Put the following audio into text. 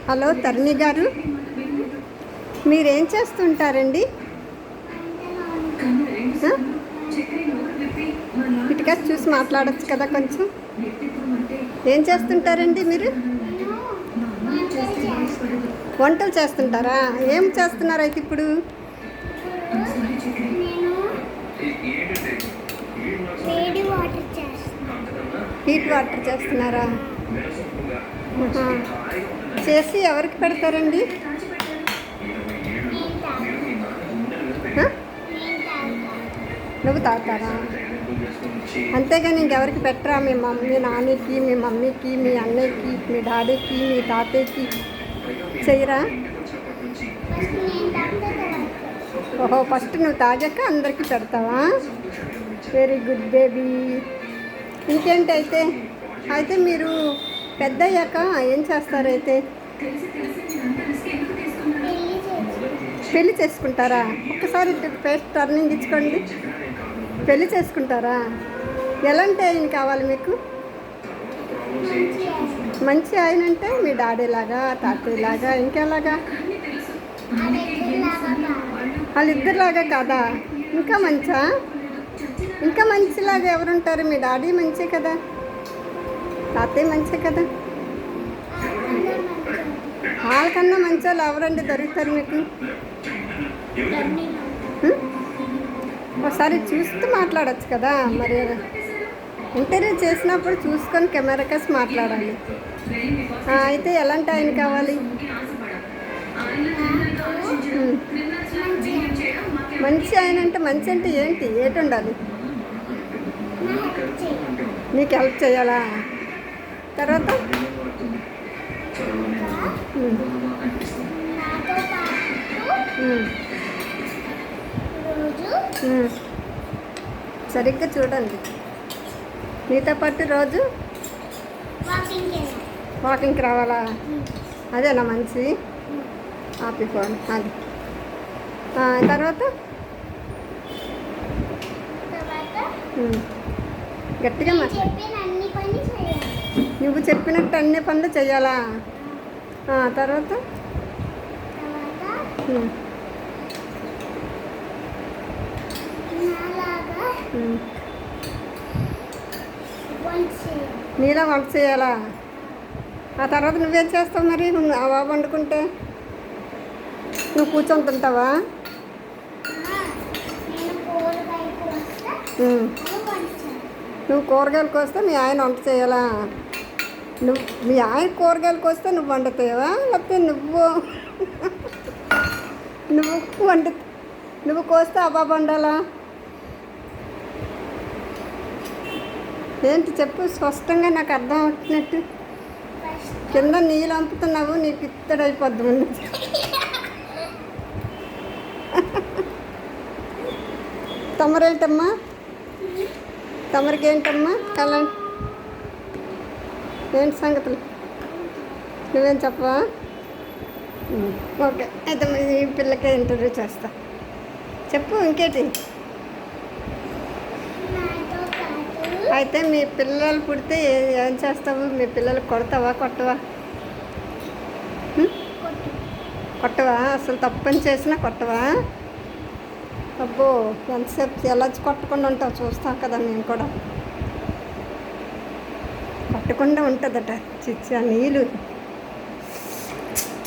Hello తరుణి గారు, మీరేం చేస్తుంటారండి? ఇటుగా చూసి మాట్లాడచ్చు కదా కొంచెం. ఏం చేస్తుంటారండి మీరు? వంటలు చేస్తుంటారా? ఏం చేస్తున్నారు అయితే ఇప్పుడు? హీట్ వాటర్ చేస్తున్నారా? చేసి ఎవరికి పెడతారండి? నువ్వు తాగుతారా? అంతేగాని ఇంకెవరికి పెట్టరా? మీ నాన్నకి, మీ మమ్మీకి, మీ అన్నయ్యకి, మీ డాడీకి, మీ తాతయ్యకి చెయ్యరా? ఓహో, ఫస్ట్ నువ్వు తాగాక అందరికీ పెడతావా? Very good baby. ఇంకేంటి అయితే మీరు పెద్ద అయ్యాక ఏం చేస్తారైతే? పెళ్ళి చేసుకుంటారా? ఒక్కసారి ఫేస్ టర్నింగ్ ఇచ్చుకోండి. పెళ్ళి చేసుకుంటారా? ఎలాంటి ఆయన కావాలి మీకు? మంచి ఆయన అంటే మీ డాడీలాగా, తాతయ్యలాగా, ఇంకెలాగా? వాళ్ళిద్దరిలాగా కాదా? ఇంకా మంచా? ఇంకా మంచిలాగా ఎవరుంటారు? మీ డాడీ మంచే కదా, తాతయ్య మంచే కదా. వాళ్ళకన్నా మంచి వాళ్ళు ఎవరండి దొరుకుతారు మీకు? ఒకసారి చూస్తూ మాట్లాడచ్చు కదా. మరి ఇంటర్వ్యూ చేసినప్పుడు చూసుకొని కెమెరా కేసి మాట్లాడాలి. అయితే ఎలాంటి ఆయన కావాలి? మంచి ఆయన అంటే మంచి అంటే ఏటి ఉండాలి? నీకు హెల్ప్ చేయాలా? తర్వాత సరిగ్గా చూడండి. మీతో పాటు రోజు వాకింగ్కి రావాలా? అదేనా మంచి ఆపి ఫోన్ అది. తర్వాత గట్టిగా నువ్వు చెప్పినట్టు అన్ని పనులు చేయాలా? తర్వాత నీలా వంట చేయాలా? ఆ తర్వాత నువ్వేం చేస్తావు మరి? ఆ బాబు వండుకుంటే నువ్వు కూర్చొని తింటావా? నువ్వు కూరగాయలు కోస్తే మీ ఆయన వంట చేయాలా? మీ ఆయన కూరగాయలు కోస్తే నువ్వు వండుతావా? లేకపోతే నువ్వు కోస్తే ఆ బాబు వండాలా? ఏంటి చెప్పు స్పష్టంగా, నాకు అర్థం అవుతున్నట్టు. కింద నీళ్ళు అంపుతున్నావు, నీకు ఇత్తడైపోద్ది ముందు. తమరేంటమ్మా? తమరికేంటమ్మా కళ? ఏంటి సంగతులు? నువ్వేం చెప్పవా? ఓకే, అయితే ఈ పిల్లకే ఇంటర్వ్యూ చేస్తా. చెప్పు ఇంకేంటి? అయితే మీ పిల్లలు పుడితే ఏం చేస్తావు? మీ పిల్లలు కొడతావా, కొట్టవా? కొట్టవా? అసలు తప్పని చేసినా కొట్టవా? అబ్బో, ఎంతసేపు ఎలా కొట్టకుండా ఉంటావు చూస్తాం కదా మేము కూడా. కొట్టకుండా ఉంటుందట చిచ్చా నీళ్ళు.